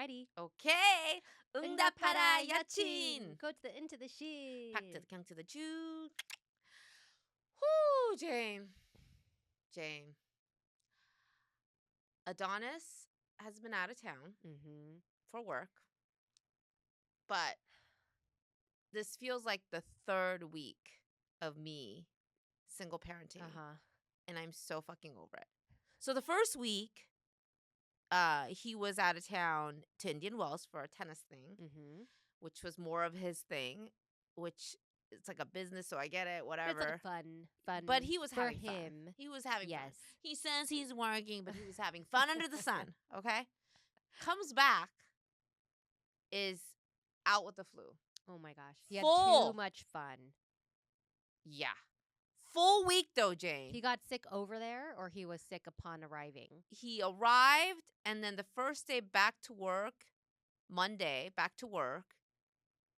ready. Okay. 응답하라 여친. Go to the into the she. Back to the count to the Jew. Whoo, Jane. Adonis has been out of town for work. But this feels like the third week of me single parenting. And I'm so fucking over it. So the first week, he was out of town to Indian Wells for a tennis thing, which was more of his thing, which it's like a business, so I get it, whatever. It's like fun. But he was having for him. fun. He was having fun. Yes. He says he's working, but he was having fun under the sun, okay? Comes back, is out with the flu. Oh, my gosh. He had Full. too much fun. Yeah. Full week, though, Jane. He got sick over there, or he was sick upon arriving? He arrived, and then the first day back to work, Monday, back to work,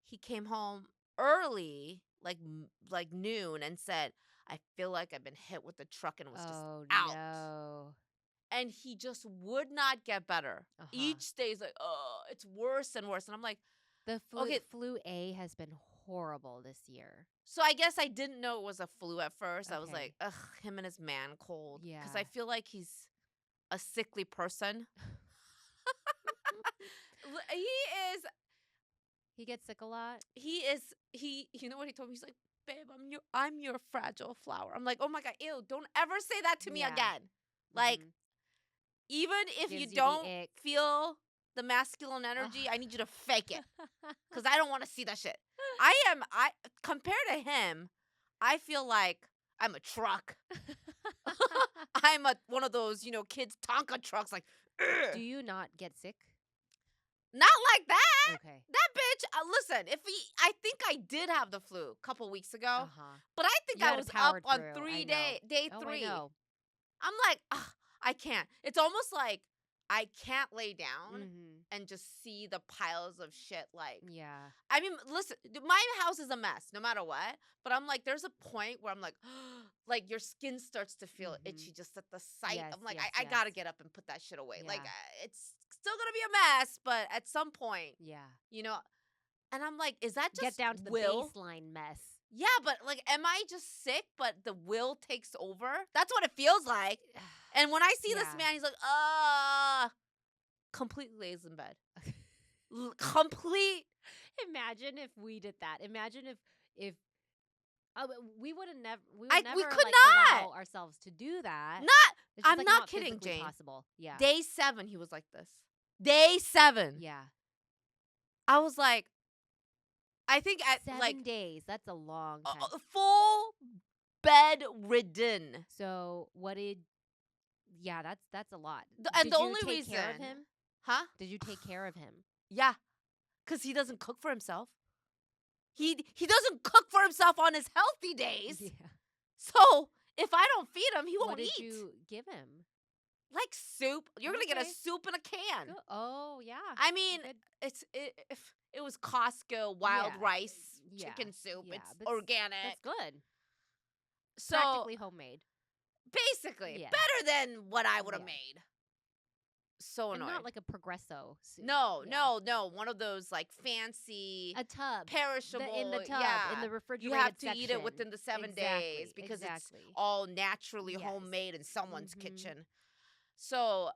he came home early, like noon, and said, I feel like I've been hit with the truck and was just out. No. And he just would not get better. Each day is like, oh, it's worse and worse. And I'm like, the flu A has been horrible this year. So I guess I didn't know it was a flu at first. I was like, ugh, him and his man cold. Yeah. Because I feel like he's a sickly person. He gets sick a lot? You know what he told me? He's like, babe, I'm your fragile flower. I'm like, oh my God, ew, don't ever say that to me again. Like, even if you don't feel the masculine energy, I need you to fake it. Because I don't want to see that shit. Compared to him, I feel like I'm a truck. I'm one of those, kids Tonka trucks. Like, ugh. Do you not get sick? Not like that. Okay. That bitch, listen, I think I did have the flu a couple weeks ago. But I think I was up on day 3. I'm like, ugh, I can't. It's almost like I can't lay down and just see the piles of shit. Like, yeah. I mean, listen, my house is a mess no matter what. But I'm like, there's a point where I'm like, like your skin starts to feel itchy just at the sight. Yes, I'm like, yes, I got to get up and put that shit away. Yeah. Like, it's still going to be a mess. But at some point, and I'm like, is that just get down to the baseline mess? Yeah, but like, am I just sick, but the will takes over? That's what it feels like. And when I see this man, he's like, completely lays in bed. Complete. Imagine if we did that. Imagine if we would never we could not allow ourselves to do that. I'm not kidding, Jane. Possible. Yeah. Day 7, he was like this. Day 7. Yeah. I was like, I think at 7 days. That's a long time. Full bedridden. So what did? Yeah, that's a lot. And the only reason, care of him? Huh? Did you take care of him? Yeah, because he doesn't cook for himself. He doesn't cook for himself on his healthy days. Yeah. So if I don't feed him, he won't eat. What did you give him? Like soup. You're gonna get a soup in a can. Good. Oh yeah. I mean, it was Costco wild rice chicken soup. Yeah, it's organic. That's good. So practically homemade. Basically, better than what I would have made. So annoying. And not like a Progresso soup. No. One of those like fancy, a tub, perishable in the tub, in the refrigerated. You have to section. Eat it within the 7 days because it's all naturally homemade in someone's kitchen. So,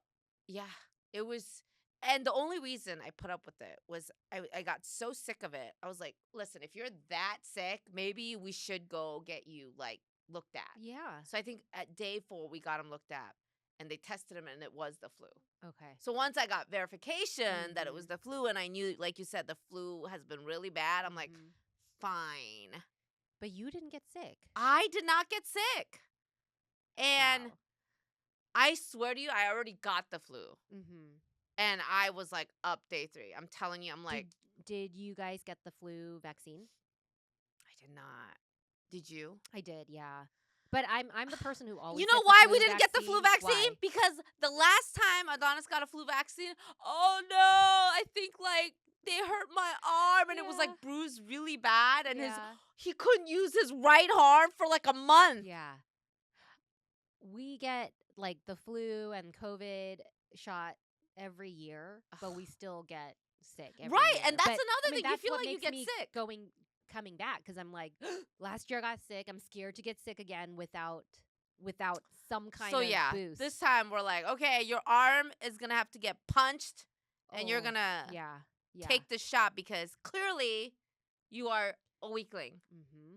yeah, it was. And the only reason I put up with it was I got so sick of it. I was like, listen, if you're that sick, maybe we should go get you like looked at. Yeah. So I think at day 4 we got him looked at, and they tested him, and it was the flu. Okay. So once I got verification that it was the flu, and I knew, like you said, the flu has been really bad, I'm like, fine. But you didn't get sick. I did not get sick. And I swear to you, I already got the flu. And I was like up day 3. I'm telling you, I'm like. Did you guys get the flu vaccine? I did not. Did you? I did, yeah. But I'm the person who always. You know why we didn't get the flu vaccine? Why? Because the last time Adonis got a flu vaccine, oh no, I think like they hurt my arm and it was like bruised really bad, and he couldn't use his right arm for like a month. Yeah. We get like the flu and COVID shot every year, but we still get sick every Right, year. and that's But, another thing. You that's feel what like you makes get me sick. coming back because I'm like, last year I got sick. I'm scared to get sick again without some kind So of yeah, boost. this time we're like, okay, your arm is gonna have to get punched, and you're gonna take the shot because clearly you are a weakling. Mm-hmm.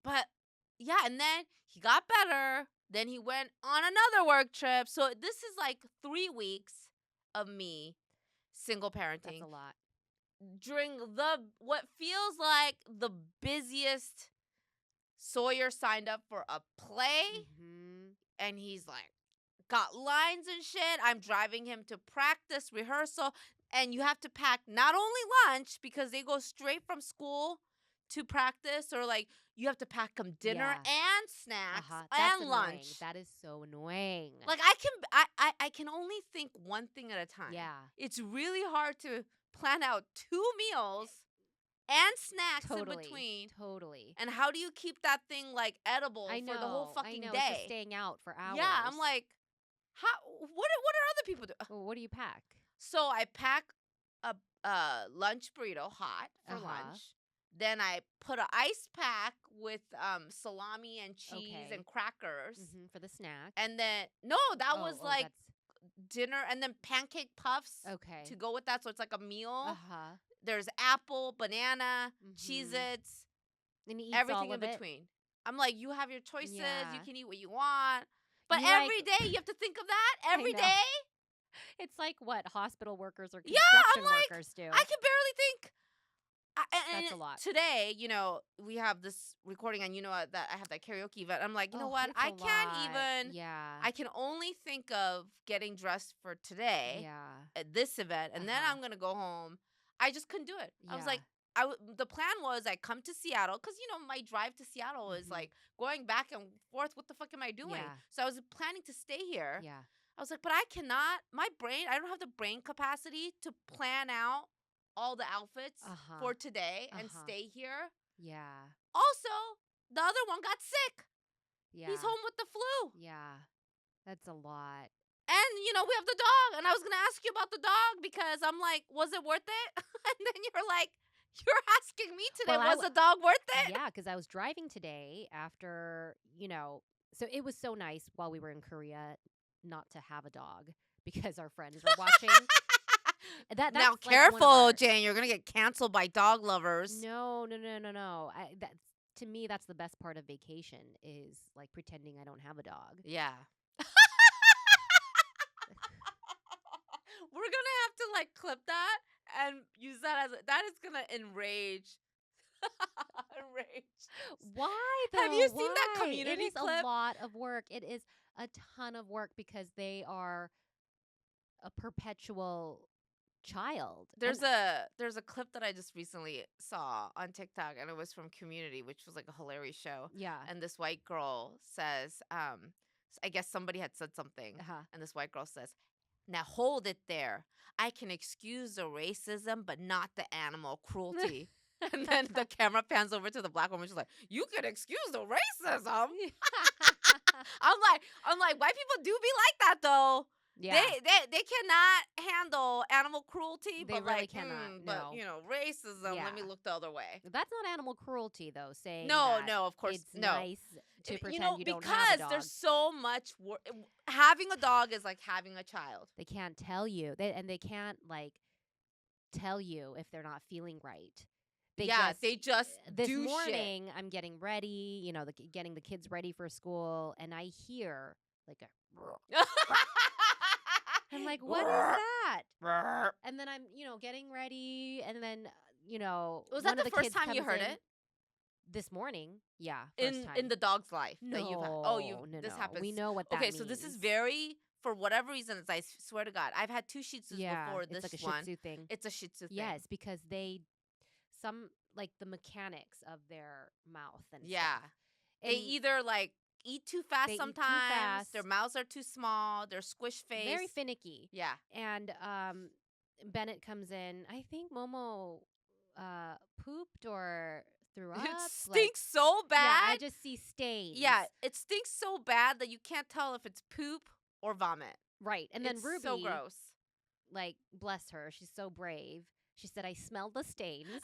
But yeah, and then he got better. Then he went on another work trip. So this is like 3 weeks of me single parenting. That's a lot. During what feels like the busiest. Sawyer signed up for a play, and he's like, got lines and shit. I'm driving him to practice, rehearsal, and you have to pack not only lunch because they go straight from school to practice, or like you have to pack them dinner and snacks and lunch. That is so annoying. Like I can only think one thing at a time. Yeah, it's really hard to plan out 2 meals and snacks in between. Totally. And how do you keep that thing like edible for the whole fucking day? It's just staying out for hours. Yeah, I'm like, how? What are other people doing? Well, what do you pack? So I pack a lunch burrito hot for lunch. Then I put an ice pack with salami and cheese and crackers for the snack. And then that was like dinner, and then pancake puffs to go with that. So it's like a meal. There's apple, banana, Cheez-Its, and he eats everything all of in between. I'm like, you have your choices. You can eat what you want. But every day you have to think of that. Every day. It's like what hospital workers or construction workers do. I can barely think. That's a lot. Today, we have this recording, and that I have that karaoke event. I'm like, you know what? I can't even. Yeah. I can only think of getting dressed for today. Yeah. At this event, and then I'm gonna go home. I just couldn't do it. I was like, the plan was I come to Seattle because my drive to Seattle is like going back and forth. What the fuck am I doing? Yeah. So I was planning to stay here. Yeah. I was like, but I cannot. My brain, I don't have the brain capacity to plan out all the outfits for today and stay here. Yeah. Also, the other one got sick. Yeah. He's home with the flu. Yeah. That's a lot. And, we have the dog. And I was going to ask you about the dog because I'm like, was it worth it? And then you're like, you're asking me today, was the dog worth it? Yeah, because I was driving today after, so it was so nice while we were in Korea not to have a dog because our friends were watching. That's now, like careful, Jane. You're going to get canceled by dog lovers. No. To me, that's the best part of vacation is like pretending I don't have a dog. Yeah. We're going to have to like clip that and use that that is going to enrage. Why though? Have you seen that Community clip? It is a lot of work. It is a ton of work because they are a perpetual child. There's a clip that I just recently saw on TikTok, and it was from Community, which was like a hilarious show. Yeah. And this white girl says, I guess somebody had said something, and this white girl says, "Now hold it there. I can excuse the racism, but not the animal cruelty." And then the camera pans over to the black woman. She's like, "You can excuse the racism." I'm like, white people do be like that though. Yeah. They cannot handle animal cruelty. They but really like, cannot. But racism. Yeah. Let me look the other way. That's not animal cruelty though. Saying no, of course, it's nice to pretend you don't have a dog. Because there's so much work. Having a dog is like having a child. They can't tell you, they can't like tell you if they're not feeling right. They just this do morning shit. I'm getting ready, getting the kids ready for school, and I hear like a I'm like, what is that? And then I'm, getting ready, and then, was that the first time you heard it? This morning, yeah. In the dog's life no, that you've had. No, this happens. We know what that means. Okay, so this is very, for whatever reason, I swear to God, I've had 2 Shih Tzus before this it's like a one. Shih Tzu thing. It's a Shih Tzu thing. Yes, because like the mechanics of their mouth and stuff. And they either like eat too fast sometimes. Their mouths are too small. They're squish face. Very finicky. Yeah. And Bennett comes in. I think Momo pooped or threw up. It stinks so bad. Yeah, I just see stains. Yeah, it stinks so bad that you can't tell if it's poop or vomit. Right. And then it's Ruby. So gross. like, bless her, she's so brave. She said, I smelled the stains.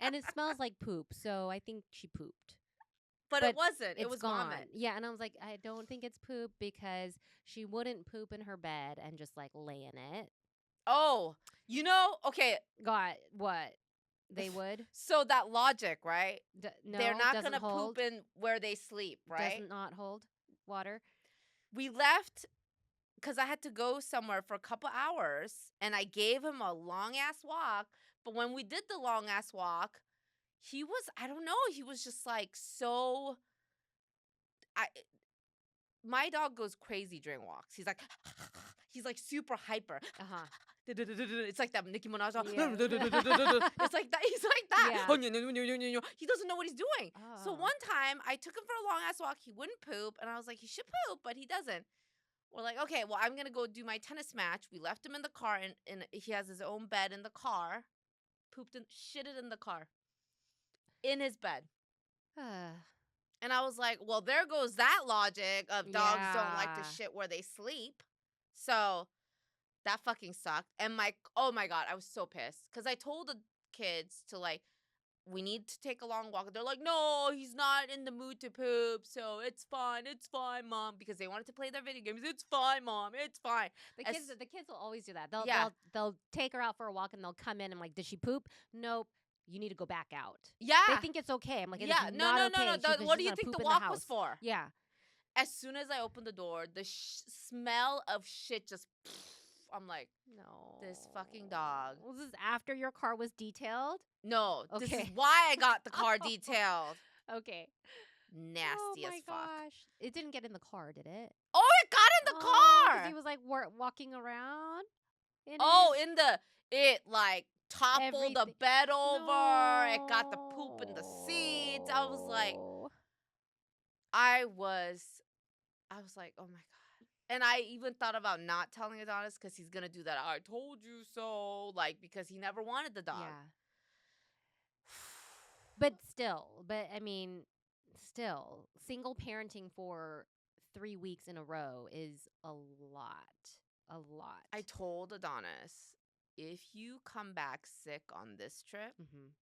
And it smells like poop, so I think she pooped. But it wasn't. It was gone. vomit. Yeah, and I was like, I don't think it's poop because she wouldn't poop in her bed and just, like, lay in it. Oh, okay. God, what? They would? So that logic, right? No, they're not going to poop in where they sleep, right? Does not hold water. We left because I had to go somewhere for a couple hours, and I gave him a long-ass walk. But when we did the long-ass walk, he was, I don't know, he was just like so... My dog goes crazy during walks. He's like super hyper. Uh-huh. It's like that Nicki Minaj. Yeah. It's like that. He's like that. Yeah. He doesn't know what he's doing. So Oh. one time I took him for a long ass walk. He wouldn't poop, and I was like, he should poop, but he doesn't. We're like, okay, well, I'm gonna go do my tennis match. We left him in the car, and he has his own bed in the car. Shitted in the car, in his bed. And I was like, well, there goes that logic of dogs don't like to shit where they sleep. So that fucking sucked. And oh my God, I was so pissed. Because I told the kids to like, we need to take a long walk. They're like, no, he's not in the mood to poop. So it's fine, Mom. Because they wanted to play their video games. It's fine, Mom. It's fine. The kids will always do that. They'll take her out for a walk and they'll come in and like, did she poop? Nope. You need to go back out. Yeah. They think it's okay. I'm like, yeah, it's no. not okay. What do you think the walk was for? Yeah. As soon as I opened the door, the smell of shit just... I'm like, no. This fucking dog. Was this after your car was detailed? No. Okay. This is why I got the car detailed. Okay. Nasty as fuck. Oh my gosh. It didn't get in the car, did it? Oh, it got in the car. 'Cause he was like walking around. It like toppled the bed over. No. It got the poop in the seats. I was like, oh my God. And I even thought about not telling Adonis because he's going to do that. I told you so. Like, because he never wanted the dog. Yeah. But I mean, single parenting for 3 weeks in a row is a lot. A lot. I told Adonis, if you come back sick on this trip,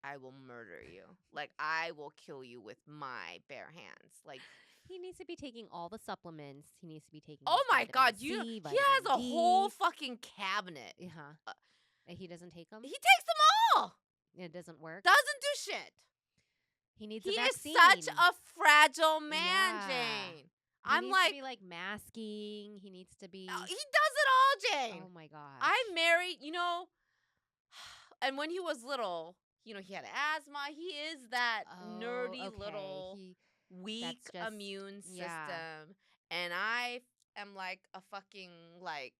I will murder you. Like, I will kill you with my bare hands. Like, he needs to be taking all the supplements. He needs to be taking. Oh my God! He has a whole fucking cabinet. He doesn't take them. He takes them all. It doesn't work. Doesn't do shit. He needs a vaccine. He is such a fragile man, Jane. He needs to be like masking. He needs to be. He does it all, Jane. Oh my gosh. I'm married, and when he was little, he had asthma. He is that nerdy little weak immune system. And I am like a fucking like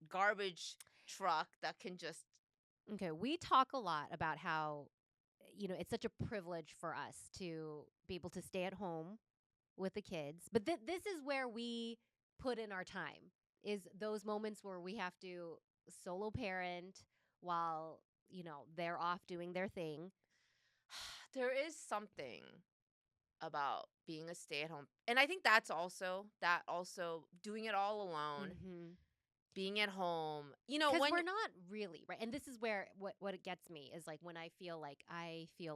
garbage truck that can just. Okay, we talk a lot about how, it's such a privilege for us to be able to stay at home with the kids. But this is where we put in our time, is those moments where we have to solo parent while, they're off doing their thing. There is something about being a stay-at-home. And I think that's also doing it all alone. Being at home, because we're not really, right? And this is where what it gets me is like when I feel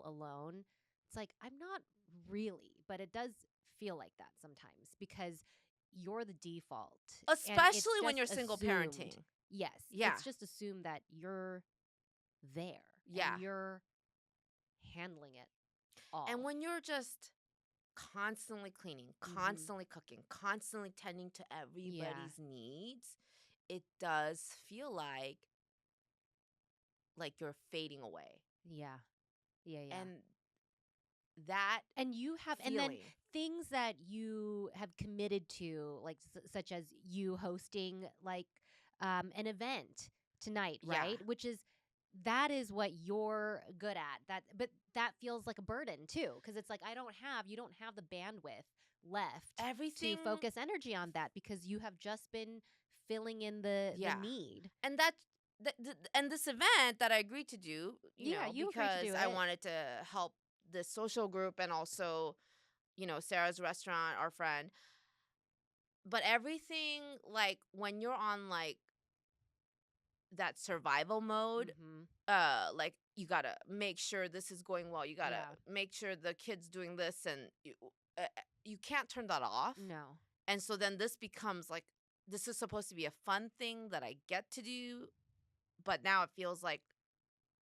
alone, it's like I'm not really, but it does feel like that sometimes because you're the default. Especially when you're single parenting. Yes. Yeah. It's just assumed that you're there. Yeah. And you're handling it all. And when you're just constantly cleaning, constantly cooking, constantly tending to everybody's needs, it does feel like you're fading away. Yeah. And you have, feeling. And then things that you have committed to, like such as you hosting like an event tonight, right? Which is, that is what you're good at. But that feels like a burden too, because it's like you don't have the bandwidth left to focus energy on that because you have just been filling in the need. And and this event that I agreed to do, because I wanted to help the social group and also, Sarah's restaurant, our friend. but everything, like, when you're on, like, that survival mode, like, you gotta make sure this is going well. You gotta make sure the kid's doing this, and you can't turn that off. No. And so then this becomes like, this is supposed to be a fun thing that I get to do, but now it feels like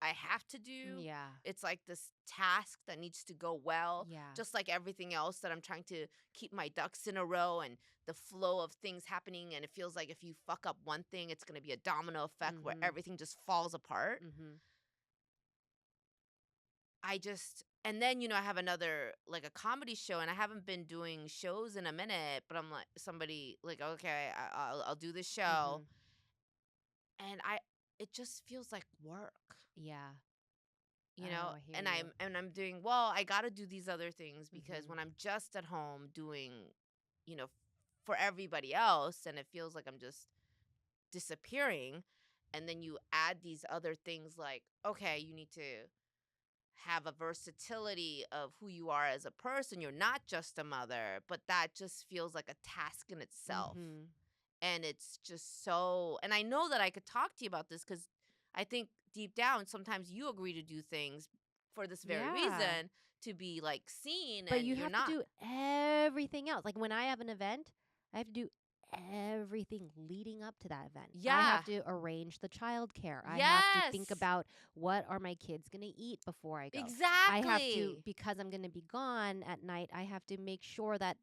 I have to do. Yeah. It's like this task that needs to go well. Yeah. Just like everything else that I'm trying to keep my ducks in a row and the flow of things happening. And it feels like if you fuck up one thing, it's going to be a domino effect where everything just falls apart. And then, I have another, like, a comedy show, and I haven't been doing shows in a minute, but I'm like, somebody, like, okay, I'll do this show. And it just feels like work. Yeah. I hear I'm doing, well, I got to do these other things because when I'm just at home doing, for everybody else, and it feels like I'm just disappearing, and then you add these other things like, okay, you need to have a versatility of who you are as a person. You're not just a mother, but that just feels like a task in itself. And it's just so, and I know that I could talk to you about this because I think deep down, sometimes you agree to do things for this very reason, to be, like, seen, but and you you're have not. to do everything else. Like when I have an event, I have to do everything leading up to that event. I have to arrange the childcare. I have to think about what are my kids going to eat before I go. Exactly. I have to, because I'm going to be gone at night, I have to make sure that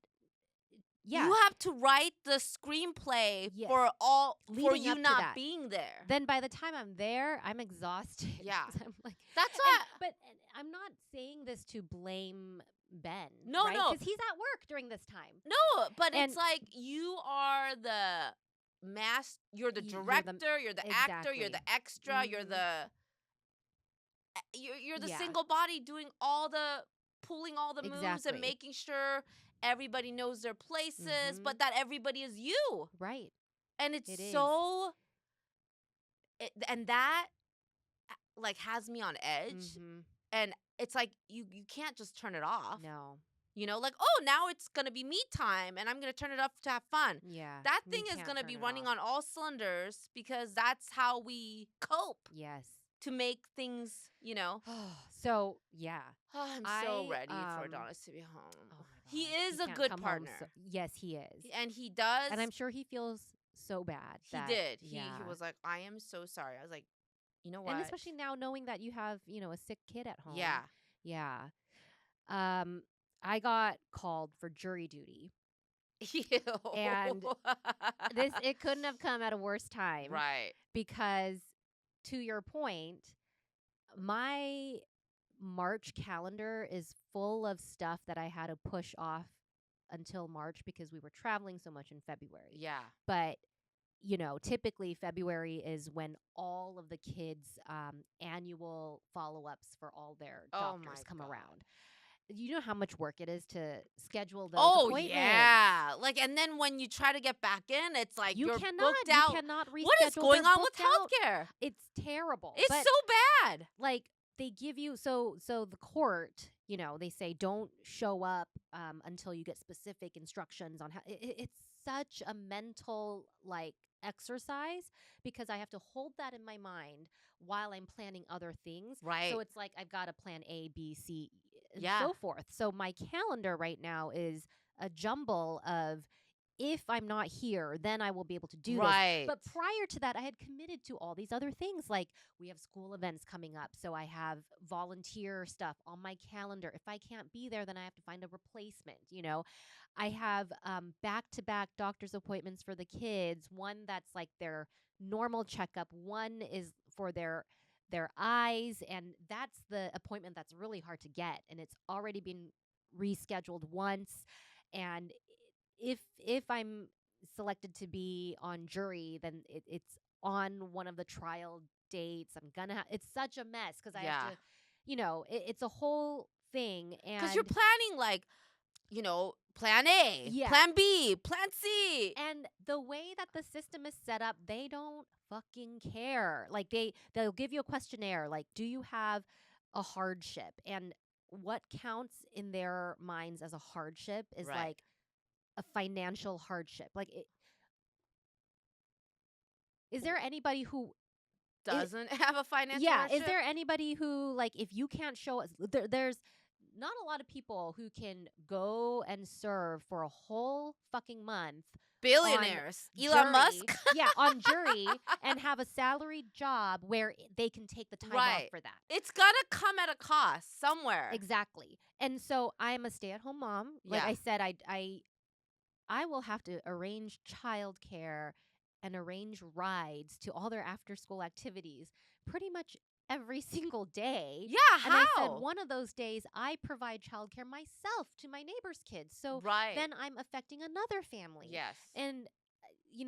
you have to write the screenplay for you not being there. Then by the time I'm there, I'm exhausted. Yeah. I'm like, that's why. But I'm not saying this to blame Ben. No, right? no. Because he's at work during this time. No, but it's like you are the you're the director, you're the actor, you're the extra, you're the single body doing pulling all the moves and making sure everybody knows their places, but that everybody is you. Right. And it's so and that, like, has me on edge. And it's like you can't just turn it off. No. Like, oh, now it's going to be me time and I'm going to turn it off to have fun. Yeah. That thing is going to be running on all cylinders because that's how we cope. Yes. To make things, So, yeah. Oh, I'm so ready for Adonis to be home. Oh, he is a good partner. Yes, he is. And he does. And I'm sure he feels so bad. He did. He was like, I am so sorry. I was like, you know what? And especially now knowing that you have, a sick kid at home. Yeah. Yeah. I got called for jury duty. Ew. And it couldn't have come at a worse time. Right. Because to your point, my March calendar is full of stuff that I had to push off until March because we were traveling so much in February. Yeah. But typically February is when all of the kids' annual follow-ups for all their doctors come around. You know how much work it is to schedule those appointments. Oh, yeah. Like, and then when you try to get back in, it's like you're booked out. You cannot reschedule. What is going on with healthcare? It's terrible. It's so bad. Like, they give you, so the court, they say don't show up until you get specific instructions on how. It's such a mental, like, exercise because I have to hold that in my mind while I'm planning other things. Right. So it's like I've got to plan A, B, C, and so forth. So my calendar right now is a jumble of, if I'm not here, then I will be able to do this. But prior to that, I had committed to all these other things. Like, we have school events coming up, so I have volunteer stuff on my calendar. If I can't be there, then I have to find a replacement. I have back-to-back doctor's appointments for the kids. One that's like their normal checkup. One is for their eyes, and that's the appointment that's really hard to get, and it's already been rescheduled once. And if I'm selected to be on jury, then it's on one of the trial dates. I'm gonna it's such a mess because I have to, it's a whole thing. And because you're planning, like, plan A, plan B, plan C. And the way that the system is set up, they don't fucking care. Like, they'll give you a questionnaire, like, do you have a hardship? And what counts in their minds as a hardship is like a financial hardship. Like, is there anybody who doesn't have a financial yeah, hardship? is there anybody who, like, if you can't show us, there's not a lot of people who can go and serve for a whole fucking month. Billionaires. Elon Jury, Musk? yeah, on jury and have a salaried job where they can take the time off for that. It's got to come at a cost somewhere. Exactly. And so I'm a stay-at-home mom. Like I said, I will have to arrange childcare and arrange rides to all their after-school activities pretty much every single day. Yeah, how? And I said one of those days I provide childcare myself to my neighbor's kids. So then I'm affecting another family. Yes. And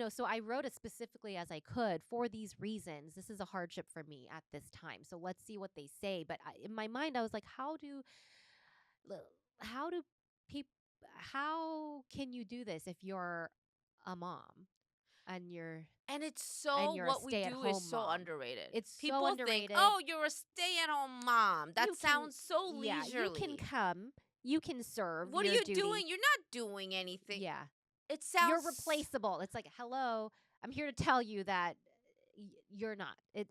so I wrote it specifically as I could for these reasons. This is a hardship for me at this time. So let's see what they say. But in my mind, I was like, how can you do this if you're a mom and you're what we do is so underrated. It's people so underrated. Think, oh, you're a stay-at-home mom. That sounds so leisurely. Yeah, you can come, you can serve. What are you doing? You're not doing anything. Yeah, it sounds. You're replaceable. It's like, hello, I'm here to tell you that you're not. It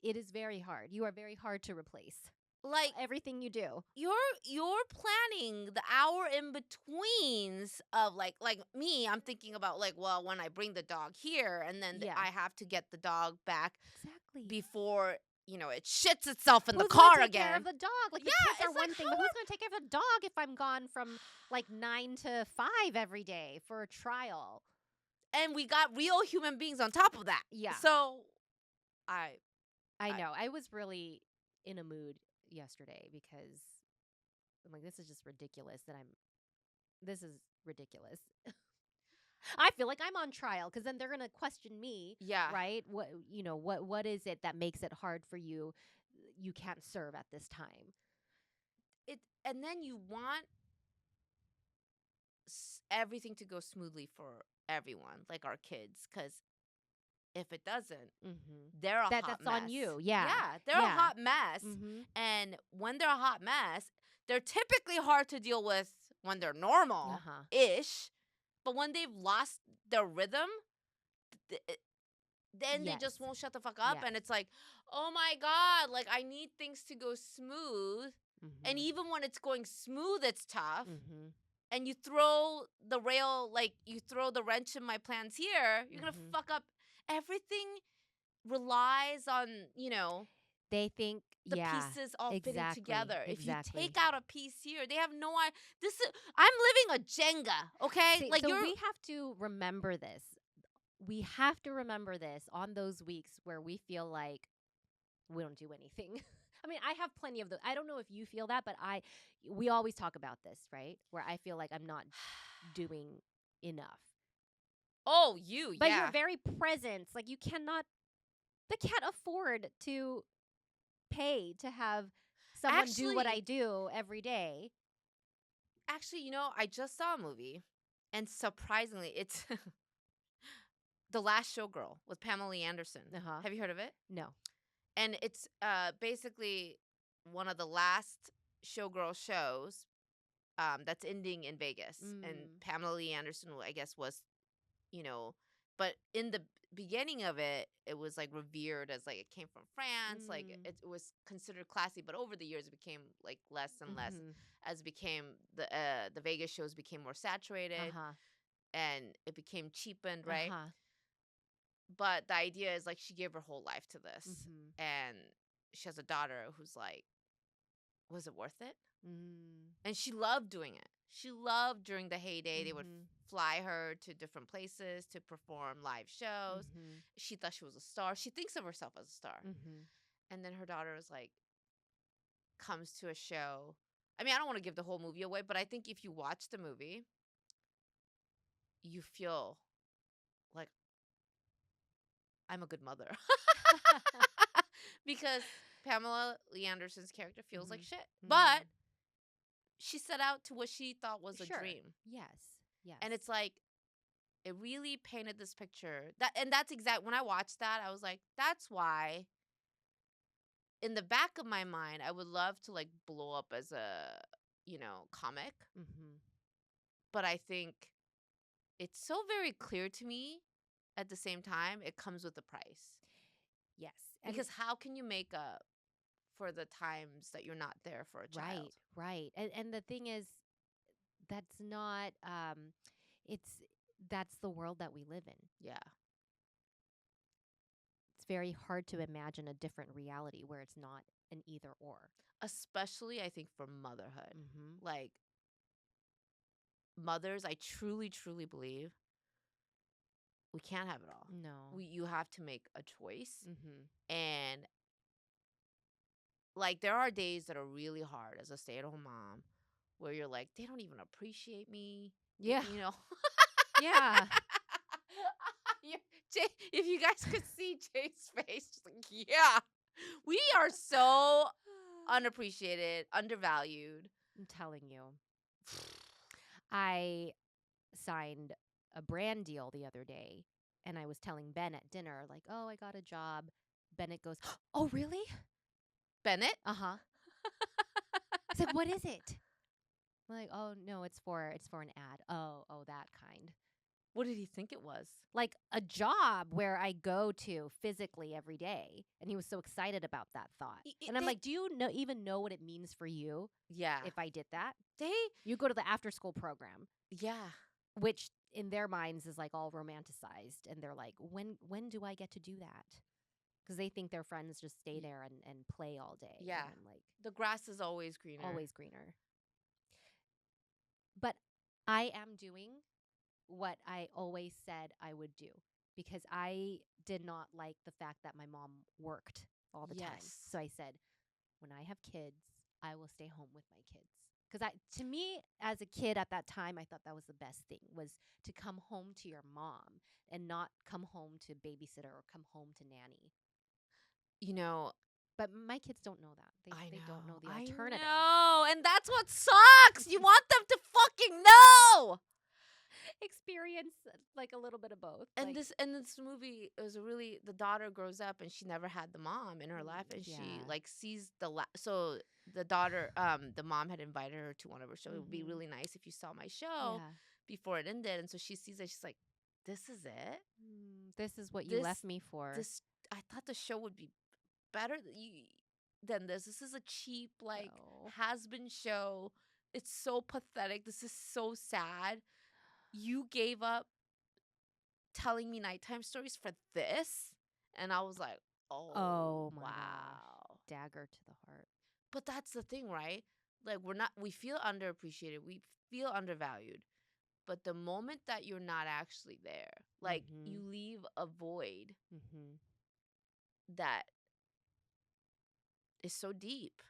is very hard. You are very hard to replace. Like everything you do, you're planning the hour in betweens of like me. I'm thinking about like, well, when I bring the dog here, and then I have to get the dog back before it shits itself in the car again. Take care of the dog? Like, the kids are one thing, but who's gonna take care of the dog if I'm gone from like 9 to 5 every day for a trial? And we got real human beings on top of that. Yeah. So I know I was really in a mood yesterday because I'm like, this is just ridiculous this is ridiculous. I feel like I'm on trial because then they're going to question me. Yeah. Right. What is it that makes it hard for you? You can't serve at this time. And then you want everything to go smoothly for everyone, like our kids, because if it doesn't, they're a hot mess. That's on you. Yeah. Yeah, they're a hot mess. And when they're a hot mess, they're typically hard to deal with when they're normal-ish. But when they've lost their rhythm, then they just won't shut the fuck up. And it's like, oh my God, like I need things to go smooth. And even when it's going smooth, it's tough. And you throw the wrench in my plans here, you're going to fuck up. Everything relies on, they think the pieces all fitting together. If you Exactly. take out a piece here, they have no idea. I'm living a Jenga, okay? See, so we have to remember this. We have to remember this on those weeks where we feel like we don't do anything. I mean, I have plenty of those. I don't know if you feel that, but we always talk about this, right? Where I feel like I'm not doing enough. Oh, but you're very present. Like they can't afford to pay to have someone do what I do every day. Actually, I just saw a movie, and surprisingly, it's The Last Showgirl with Pamela Anderson. Have you heard of it? No. And it's basically one of the last showgirl shows that's ending in Vegas. And Pamela Anderson, I guess, was but in the beginning of it, it was like revered as like it came from France, like it was considered classy. But over the years, it became like less and less as it became the Vegas shows became more saturated, and it became cheapened, right? But the idea is like she gave her whole life to this, and she has a daughter who's like, was it worth it? And she loved doing it. She loved during the heyday. They would fly her to different places to perform live shows. She thought she was a star. She thinks of herself as a star. And then her daughter is like, comes to a show. I mean, I don't want to give the whole movie away, but I think if you watch the movie, you feel like I'm a good mother. Because Pamela Lee Anderson's character feels like shit. But she set out to what she thought was a dream. Yes. And it's like, it really painted this picture. That's exact. When I watched that, I was like, that's why. In the back of my mind, I would love to like blow up as a, comic. But I think it's so very clear to me at the same time, it comes with a price. Yes. Because how can you make up for the times that you're not there for a child? Right. And the thing is, that's not, that's the world that we live in. Yeah. It's very hard to imagine a different reality where it's not an either or. Especially, I think, for motherhood. Mm-hmm. Like, mothers, I truly, truly believe we can't have it all. No. You have to make a choice. Mm-hmm. And, like, there are days that are really hard as a stay-at-home mom where you're like, they don't even appreciate me. Yeah. You know? Yeah. If you guys could see Jay's face, just like, yeah. We are so unappreciated, undervalued. I'm telling you. I signed a brand deal the other day, and I was telling Ben at dinner, like, oh, I got a job. Bennett goes, oh, really? Bennett? Uh-huh. He's like, what is it? I'm like, oh, no, it's for an ad. Oh, that kind. What did he think it was? Like a job where I go to physically every day. And he was so excited about that thought. And I'm like, do you even know what it means for you? Yeah. If I did that? You go to the after school program. Yeah. Which in their minds is like all romanticized. And they're like, when do I get to do that? Because they think their friends just stay there and play all day. Yeah. And I'm like, the grass is always greener. Always greener. But I am doing what I always said I would do, because I did not like the fact that my mom worked all the time. So I said, when I have kids, I will stay home with my kids. Because to me, as a kid at that time, I thought that was the best thing, was to come home to your mom and not come home to babysitter or come home to nanny. You know, but my kids don't know that. They don't know the alternative. I know, and that's what sucks. You want them to fucking know. Experience like a little bit of both. And like, this movie is the daughter grows up and she never had the mom in her life, and she like sees so the daughter the mom had invited her to one of her shows. It would be really nice if you saw my show before it ended. And so she sees it, she's like, this is it? This is what you left me for. I thought the show would be better than this. This is a cheap has-been show. It's so pathetic. This is so sad. You gave up telling me nighttime stories for this? And I was like, oh my wow. Gosh. Dagger to the heart. But that's the thing, right? Like, we feel underappreciated. We feel undervalued. But the moment that you're not actually there, like, you leave a void that is so deep.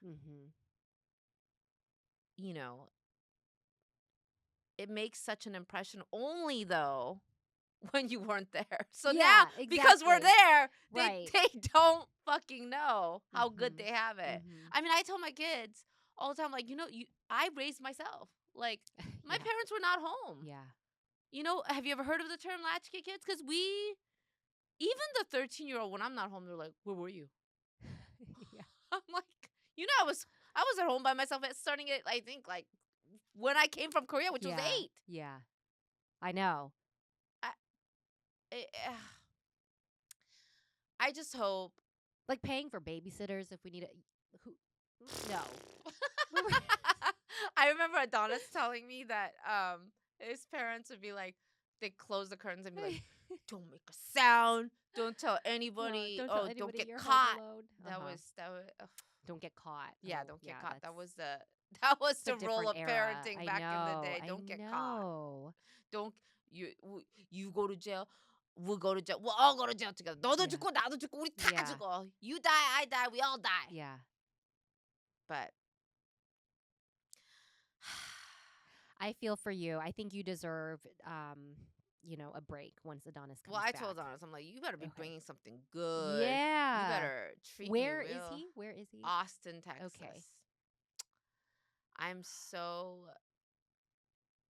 You know, it makes such an impression only, though, when you weren't there. So now, because we're there, they don't fucking know how good they have it. I mean, I tell my kids all the time, like, I raised myself. Like, my parents were not home. Yeah. You know, have you ever heard of the term latchkey kids? Because even the 13-year-old, when I'm not home, they're like, where were you? I'm like, I was at home by myself starting it, I think, like, when I came from Korea, which was 8. Yeah. I know. I just hope. Like paying for babysitters if we need it. No. I remember Adonis telling me that his parents would be like, they'd close the curtains and be like, don't make a sound. Don't tell anybody. No, don't get caught. That was don't get caught. Yeah, don't get caught. That was the role of parenting back in the day. Don't get caught. Don't you go to jail. We'll go to jail. We'll all go to jail together. 너도 죽고 나도 죽고 우리 다 죽어. You die, I die, we all die. Yeah. But I feel for you. I think you deserve a break once Adonis comes back. Well, I back. told Adonis, I'm like, you better be bringing something good. Yeah. You better treat Where me is he? Where is he? Austin, Texas. Okay. I'm so.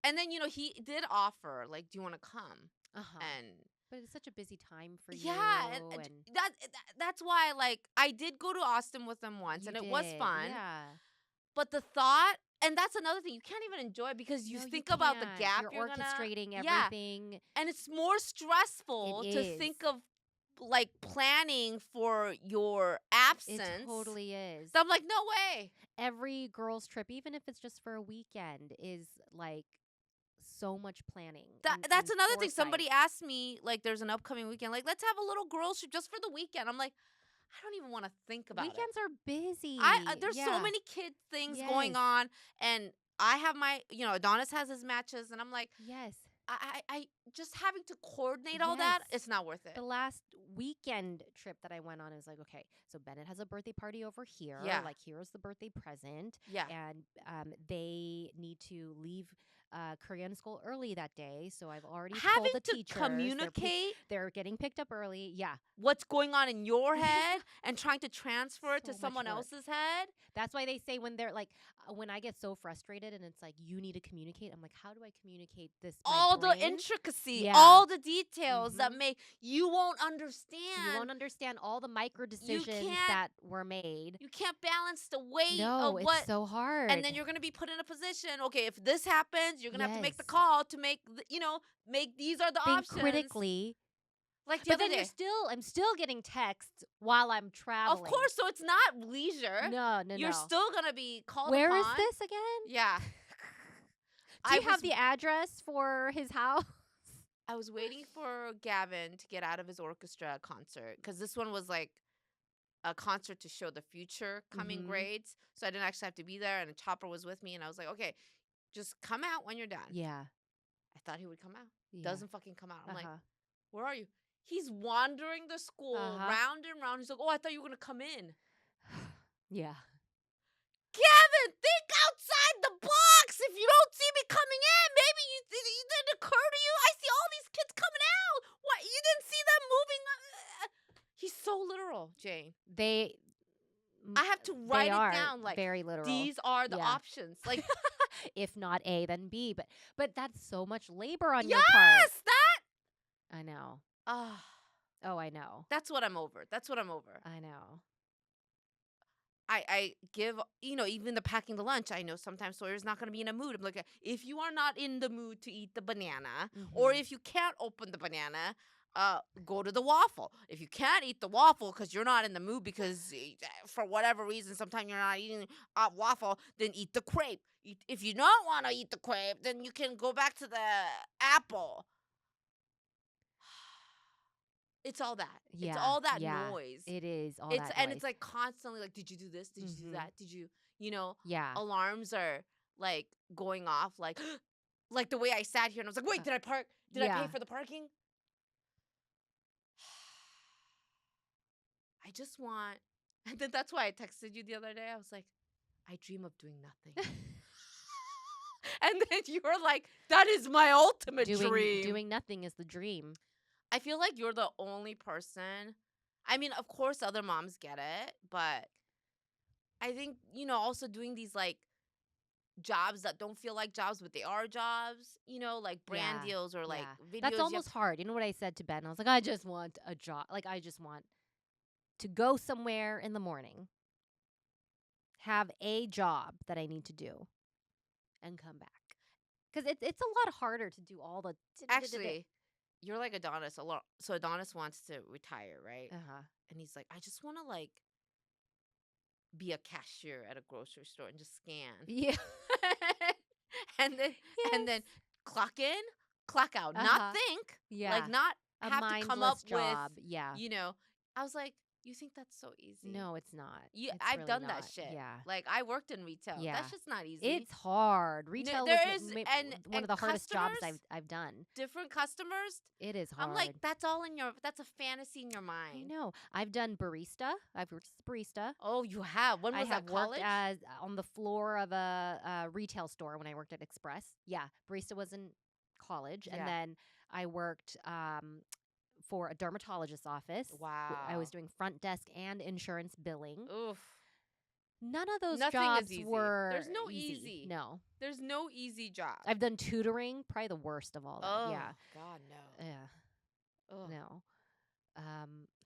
And then, he did offer, like, do you want to come? But it's such a busy time for you. Yeah, and that's why, like, I did go to Austin with them once, and it was fun. Yeah. But the thought, and that's another thing. You can't even enjoy it because you No, think about the gap You're gonna orchestrating everything. and it's more stressful to think of like planning for your absence. It totally is. So I'm like, no way. Every girl's trip, even if it's just for a weekend, is like so much planning. That's and another thing. foresight. Somebody asked me, like, there's an upcoming weekend. Like, let's have a little girls trip just for the weekend. I'm like, I don't even want to think about Weekends it. are busy. There's so many kid things going Yes. on, and I have my, Adonis has his matches, and I'm like, Yes. I just having to coordinate all that, it's not worth it. The last weekend trip that I went on, I was like, okay, so Bennett has a birthday party over here. Yeah. Like, here's the birthday present. Yeah. And they need to leave Korean school early that day. So I've already Having told the to teachers. communicate They're getting picked up early. Yeah. what's going on in your head and trying to transfer it to So much someone work. else's head. That's why they say when they're like, when I get so frustrated and it's like, you need to communicate. I'm like, how do I communicate this? All brain? the intricacy, Yeah. all the details that make you won't understand. You won't understand all the micro decisions that were made. You can't balance the weight No, of what. it's so hard. And then you're going to be put in a position, okay, if this happens, you're going to have to make the Yes. call to make, make these are the Think options. critically. Like the But other then day. I'm still getting texts while I'm traveling. Of course, so it's not leisure. No. You're still going to be called Where upon. is this again? Yeah. Do you have the address for his house? I was waiting for Gavin to get out of his orchestra concert because this one was like a concert to show the future coming grades. So I didn't actually have to be there, and a Chopper was with me, and I was like, okay, just come out when you're done. Yeah. I thought he would come out. Yeah. Doesn't fucking come out. I'm like, where are you? He's wandering the school round and round. He's like, oh, I thought you were going to come in. Yeah. Gavin, think outside the box. If you don't see me coming in, maybe it didn't occur to you. I see all these kids coming out. What? You didn't see them moving? He's so literal, Jane. I have to write it down. Like, very literal. These are the options. Like, if not A, then B. But that's so much labor on your part. Yes, that. I know. Oh, I know. That's what I'm over. I know. I give, even the packing the lunch, I know sometimes Sawyer's not going to be in a mood. I'm like, if you are not in the mood to eat the banana, or if you can't open the banana, go to the waffle. If you can't eat the waffle because you're not in the mood because for whatever reason, sometimes you're not eating waffle, then eat the crepe. If you don't want to eat the crepe, then you can go back to the apple. It's all that. Yeah, it's all that noise. It is all that noise. And it's like constantly like, did you do this? Did you do that? Did you, alarms are like going off like like the way I sat here and I was like, wait, did I park? Did I pay for the parking? I just want, and then that's why I texted you the other day. I was like, I dream of doing nothing. And then you were like, that is my ultimate dream. Doing nothing is the dream. I feel like you're the only person. I mean, of course, other moms get it, but I think, also doing these like jobs that don't feel like jobs, but they are jobs, like brand deals or like videos. That's almost hard. You know what I said to Ben? I was like, I just want a job. Like, I just want to go somewhere in the morning, have a job that I need to do, and come back. Because it's a lot harder to do all the... Actually, you're like Adonis a lot. So Adonis wants to retire, right? And he's like, I just want to like be a cashier at a grocery store and just scan. Yeah. and then clock in, clock out, not think. Yeah. Like not have to come up job. with. Yeah. I was like, you think that's so easy? No, it's not. I've really done not. that shit. Yeah. Like I worked in retail. Yeah. That's just not easy. It's hard. Retail is one of the hardest jobs I've done. Different customers. It is hard. I'm like, that's a fantasy in your mind. I know. I've done barista. I've worked as a barista. Oh, you have? When was that, college? I have worked on the floor of a retail store when I worked at Express. Yeah. Barista was in college. Yeah. And then I worked... for a dermatologist's office. Wow. I was doing front desk and insurance billing. Oof. None of those jobs were There's no easy. No. There's no easy job. I've done tutoring, probably the worst of all that. Oh, yeah. God, no. Yeah. Ugh. No.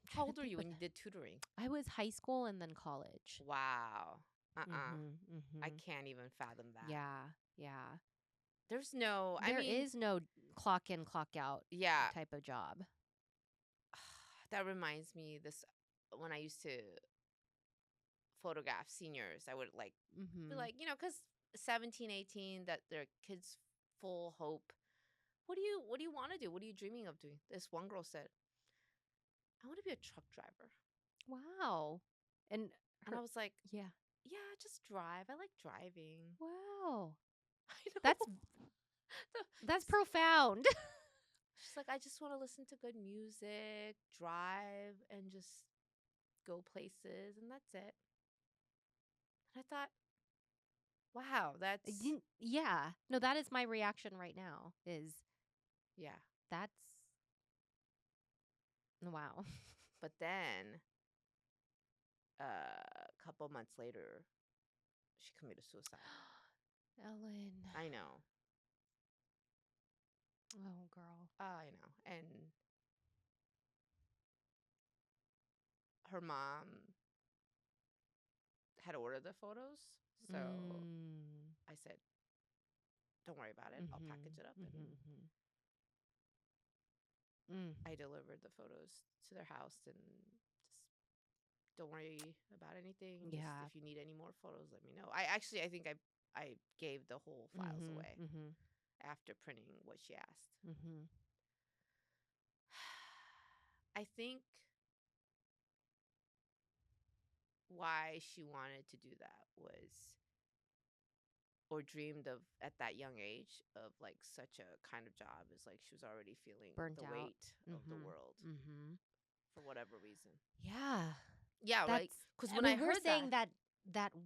How old were you when you did tutoring? I was high school and then college. Wow. I can't even fathom that. Yeah. Yeah. There's no, I There mean, is no clock in, clock out yeah. type of job. That reminds me this when I used to photograph seniors, I would like be like, cuz 17, 18 that their kids full hope. What do you want to do? What are you dreaming of doing? This one girl said, "I want to be a truck driver." Wow. And And I her, was like, yeah. "Yeah, just drive. I like driving." Wow. I know. That's that's profound. She's like, "I just want to listen to good music, drive and just go places and that's it." And I thought, "Wow, that's Yeah. No, that is my reaction right now is yeah." that's wow. But then a couple months later, she committed suicide. Ellen. I know. Oh, girl. I know. And her mom had ordered the photos. So Mm. I said, "Don't worry about it. I'll package it up." And I delivered the photos to their house and just don't worry about anything. Just Yeah. if you need any more photos, let me know. I think I gave the whole files away after printing what she asked. I think why she wanted to do that was or dreamed of at that young age of like such a kind of job is like she was already feeling Burnt the out. weight of the world for whatever reason. Yeah. Yeah, like That's because I when mean, I we're heard saying that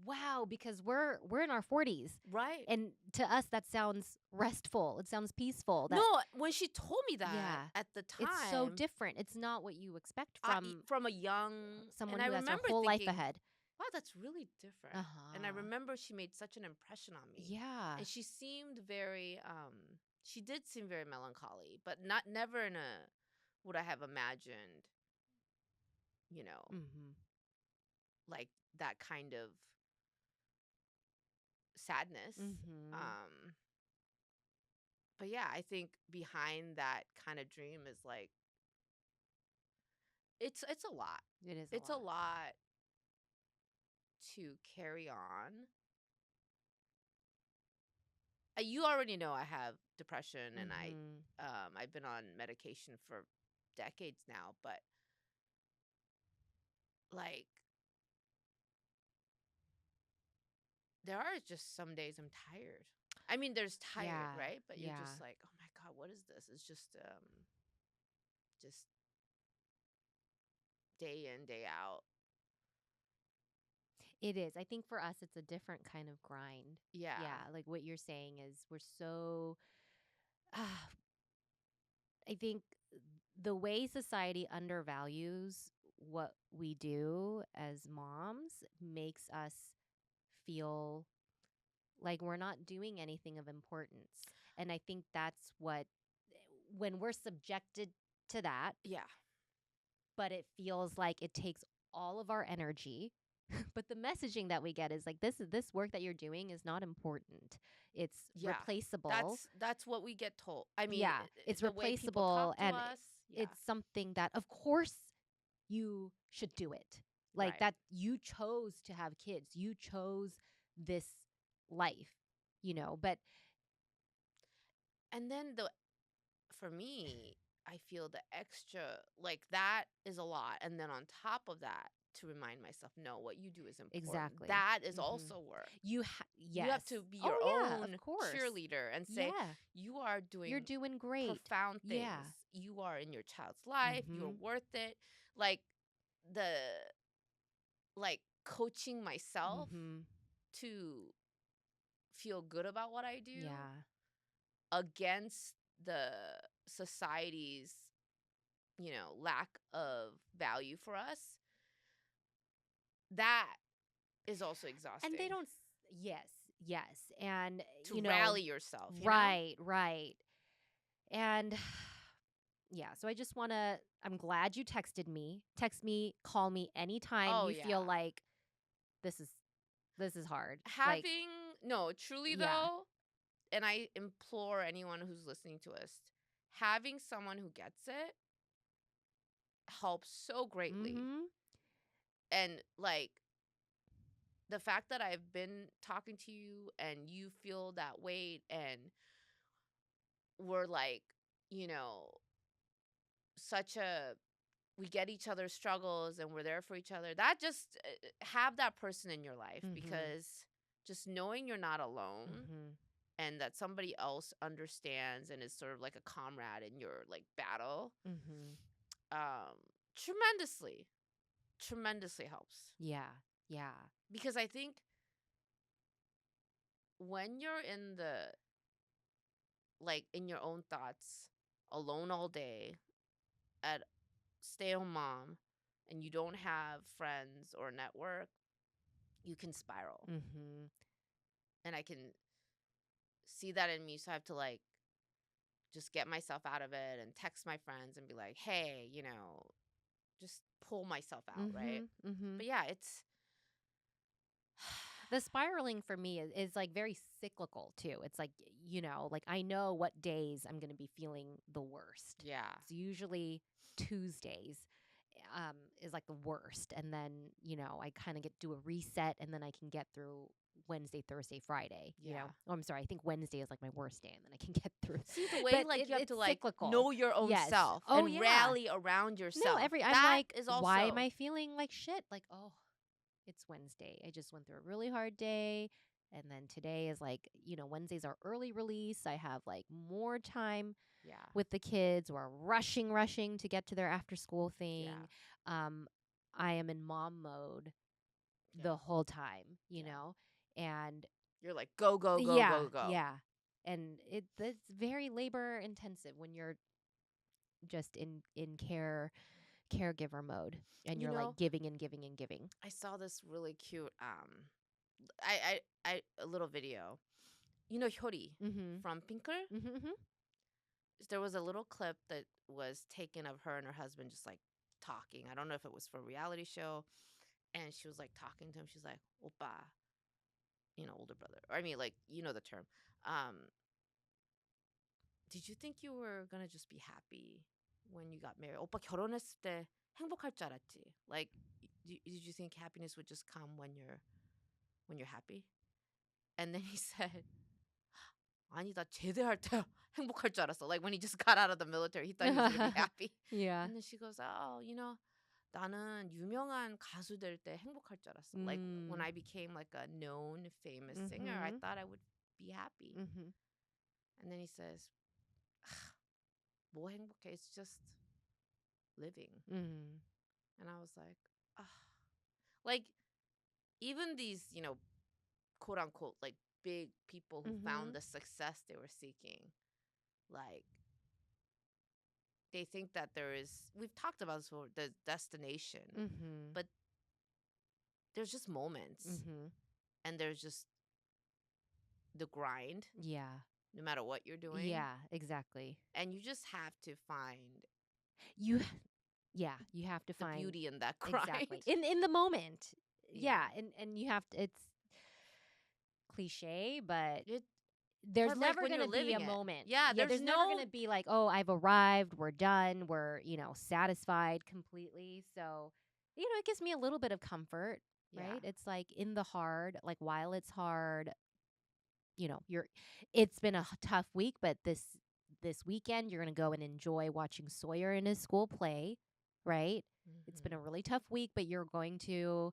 wow because we're in our 40s. right. And to us that sounds restful. It sounds peaceful. That No, when she told me that yeah. at the time, It's so different. It's not what you expect from a young someone and I who has their remember whole thinking, life ahead. wow, that's really different. And I remember she made such an impression on me. Yeah. And she seemed very she did seem very melancholy, but never in a would I have imagined, you know, like that kind of sadness. But yeah, I think behind that kind of dream is like it's a lot. It is It's a lot to carry on. You already know I have depression and I've been on medication for decades now, but like there are just some days I'm tired. I mean, there's tired, Yeah. right? But you're Yeah. just like, "Oh my God, what is this?" It's just day in, day out. It is. I think for us, it's a different kind of grind. Yeah. Yeah. Like what you're saying is we're so, I think the way society undervalues what we do as moms makes us feel like we're not doing anything of importance. And I think that's what, when we're subjected to that, Yeah. but it feels like it takes all of our energy. But the messaging that we get is like this work that you're doing is not important. It's Yeah. replaceable. That's what we get told. I mean, yeah, it's the way people replaceable talk to and us. Yeah. it's something that of course you should do it. Like Right. that you chose to have kids. You chose this life, but And then for me, I feel the extra like that is a lot. And then on top of that, to remind myself, no, what you do is important. exactly. That is also work. Yes. You have to be your own cheerleader and say, you are doing you're doing great. Profound things. Yeah. You are in your child's life. You're worth it. Like coaching myself to feel good about what I do. Yeah. Against the society's, lack of value for us. That is also exhausting. And they don't yes. And to rally yourself, right. And yeah, so I just want to I'm glad you texted me. Text me, call me anytime you feel like this is This is hard. Truly Yeah. though, and I implore anyone who's listening to us, having someone who gets it helps so greatly. Mm-hmm. And like the fact that I've been talking to you and you feel that weight and we're like, you know, we get each other's struggles and we're there for each other. That just have that person in your life, Mm-hmm. because just knowing you're not alone Mm-hmm. and that somebody else understands and is sort of like a comrade in your like battle, Mm-hmm. tremendously, tremendously helps. Yeah. Yeah. Because I think when you're in in your own thoughts, alone all day, at stay-at-home mom, and you don't have friends or network, you can spiral. Mm-hmm. And I can see that in me, so I have to like just get myself out of it and text my friends and be like, hey, just pull myself out, right? Mm-hmm. But yeah, it's The spiraling for me is like very cyclical too. It's like, like I know what days I'm going to be feeling the worst. yeah. It's usually Tuesdays is like the worst. And then, I kind of do a reset and then I can get through Wednesday, Thursday, Friday, Yeah. Oh, I'm sorry. I think Wednesday is like my worst day and then I can get through. See the way But like you have to it's like cyclical. know your own Yes. self Oh, and yeah. rally around yourself. No, I'm That like, is also, why am I feeling like shit? Like, oh, it's Wednesday. I just went through a really hard day. And then today is like, Wednesdays are early release. I have like more time yeah. with the kids. We're rushing to get to their after school thing. Yeah. I am in mom mode Yeah. the whole time, Yeah. and You're like, go, go, go, yeah, go, go. yeah. And it's very labor intensive when you're just in caregiver mode and you're like giving and giving and giving. I saw this really cute a little video. Hyori Mm-hmm. from Pinker? Mm-hmm. There was a little clip that was taken of her and her husband just like talking. I don't know if it was for a reality show. And she was like talking to him. She's like, Oppa, older brother. Or I mean, like, the term. Did you think you were going to just be happy when you got married? 오빠 결혼했을 때 행복할 줄 알았지. Like, did you think happiness would just come when you're happy? And then he said, 아니, 나 제대할 때 행복할 줄 알았어. Like, when he just got out of the military, he thought he was going to be happy. Yeah. And then she goes, oh, 나는 유명한 가수 될 때 행복할 줄 알았어. Like, when I became like a known, famous singer, I thought I would be happy. Mm-hmm. And then he says, 뭐 행복해? It's just living. Mm-hmm. And I was like, like, even these, quote unquote, like big people who found the success they were seeking, like, they think that we've talked about this before, the destination, but there's just moments and there's just the grind. Yeah. No matter what you're doing. Yeah, exactly. And you just have to find you have to the find beauty in that grind. Exactly. In the moment. Yeah. And you have to, it's cliche, but there's never going to be a moment. Yeah, there's never going to be like, oh, I've arrived, we're done, we're, satisfied completely. So, it gives me a little bit of comfort, right? It's like in the hard, like while it's hard, it's been a tough week, but this weekend you're going to go and enjoy watching Sawyer in his school play, right? It's been a really tough week, but you're going to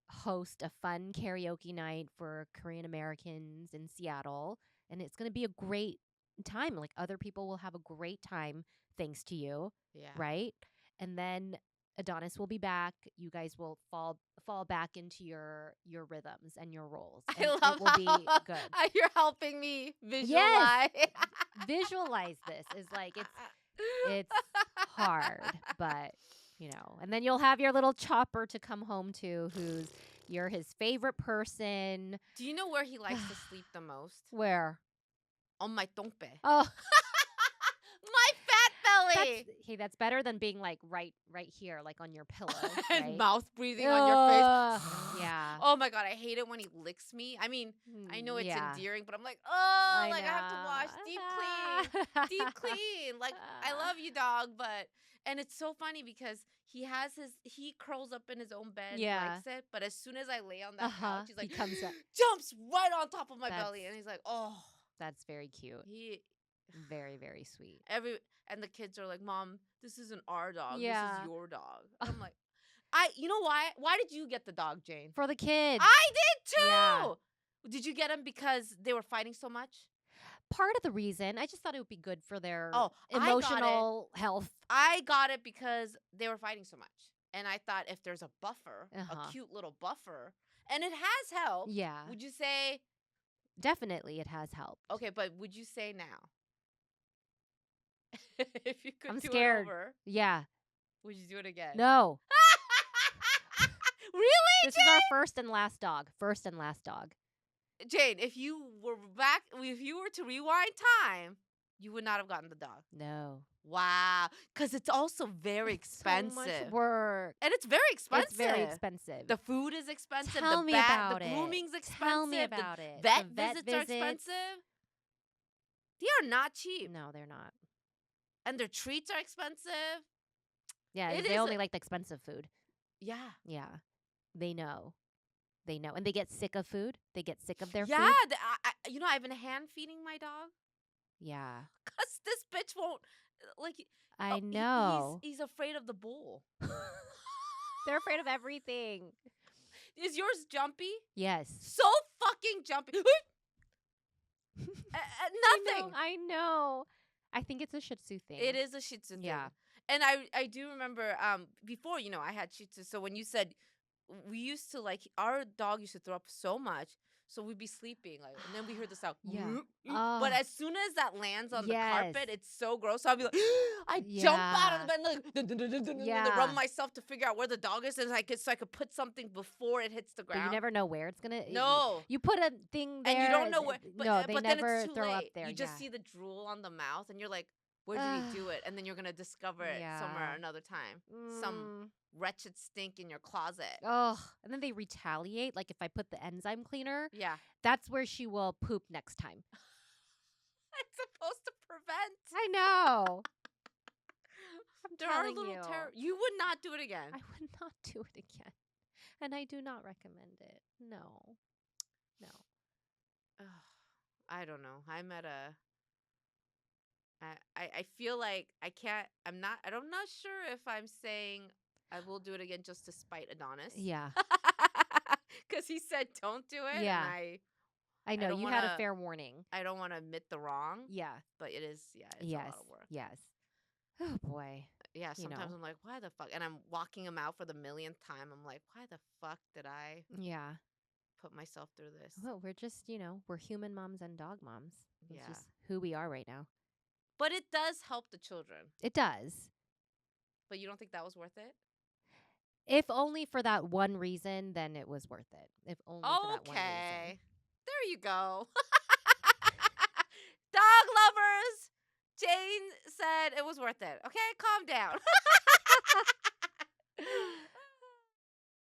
host a fun karaoke night for Korean Americans in Seattle, and it's going to be a great time. Like other people will have a great time thanks to you, right? And then Adonis will be back. You guys will fall back into your rhythms and your roles. And I love it will be good. You're helping me visualize. Yes. Visualize this is like it's hard, but and then you'll have your little chopper to come home to you're his favorite person. Do you know where he likes to sleep the most? Where? On my tongpe. Oh. My fat Exactly. That's better than being like right here, like on your pillow, And right? mouth breathing on your face. Yeah. Oh my God, I hate it when he licks me. I mean, I know it's Yeah. endearing, but I'm like, oh, I like I have to know. wash deep clean. Like I love you, dog, but and it's so funny because he curls up in his own bed, Yeah. likes it, but as soon as I lay on that couch, he's like, he comes up. jumps right on top of my belly, and he's like, oh, That's very cute. Very, very sweet. And the kids are like, Mom, this isn't our dog. Yeah. This is your dog. I'm like, you know why? Why did you get the dog, Jane? For the kids. I did too. Yeah. Did you get him because they were fighting so much? Part of the reason, I just thought it would be good for their I emotional health. I got it because they were fighting so much. And I thought if there's a buffer, a cute little buffer, and it has helped. Yeah. Would you say? Definitely it has helped. Okay, but would you say now? If you could I'm do scared. it over. Yeah. Would you do it again? No. Really, This Jane? is our first and last dog. First and last dog. Jane, if you were to rewind time, you would not have gotten the dog. No. Wow. Because it's also very expensive. So much work. And it's very expensive. It's very expensive. The food is expensive. Tell me about the it. grooming's expensive. Tell me about it. Vet The vet visits are expensive. They are not cheap. No, they're not. And their treats are expensive. Yeah, they only like the expensive food. Yeah. Yeah. They know. They know. And they get sick of food. They get sick of their food. Yeah. I've been hand feeding my dog. Yeah. Because this bitch won't, like. I know. He's afraid of the bowl. They're afraid of everything. Is yours jumpy? Yes. So fucking jumpy. Nothing. I know. I think it's a Shih Tzu thing. It is a Shih Tzu thing. Yeah. And I do remember before, I had Shih Tzu. So when you said we used to our dog used to throw up so much. So we'd be sleeping, and then we hear the sound. Yeah. But as soon as that lands on the Yes. carpet, it's so gross. So I'll be like, I jump out of the bed and like, rub myself to figure out where the dog is, and so I could put something before it hits the ground. But you never know where it's gonna. No. You put a thing there, And you don't know where. But they then never it's too throw late. up there. You just see the drool on the mouth, and you're like, where did he do it? And then you're gonna discover it somewhere another time. Some wretched stink in your closet. Oh, and then they retaliate. Like if I put the enzyme cleaner, Yeah. that's where she will poop next time. It's supposed to prevent. I know. There are little terror. You would not do it again. I would not do it again, and I do not recommend it. No. I don't know. I'm at a. I feel like I can't. I'm not sure if I'm saying I will do it again just to spite Adonis. Yeah. Because he said don't do it. Yeah. And I know you had a fair warning. I don't want to admit the wrong. Yeah. But it is. Yeah. It's a lot of work. Yes. Oh boy. Yeah. Sometimes I'm like, why the fuck? And I'm walking him out for the millionth time. I'm like, why the fuck did I? Yeah. Put myself through this. Well, we're just we're human moms and dog moms. It's Yeah. just who we are right now. But it does help the children. It does. But you don't think that was worth it? If only for that one reason, then it was worth it. If only for that one reason. There you go. Dog lovers, Jane said it was worth it. Okay, calm down.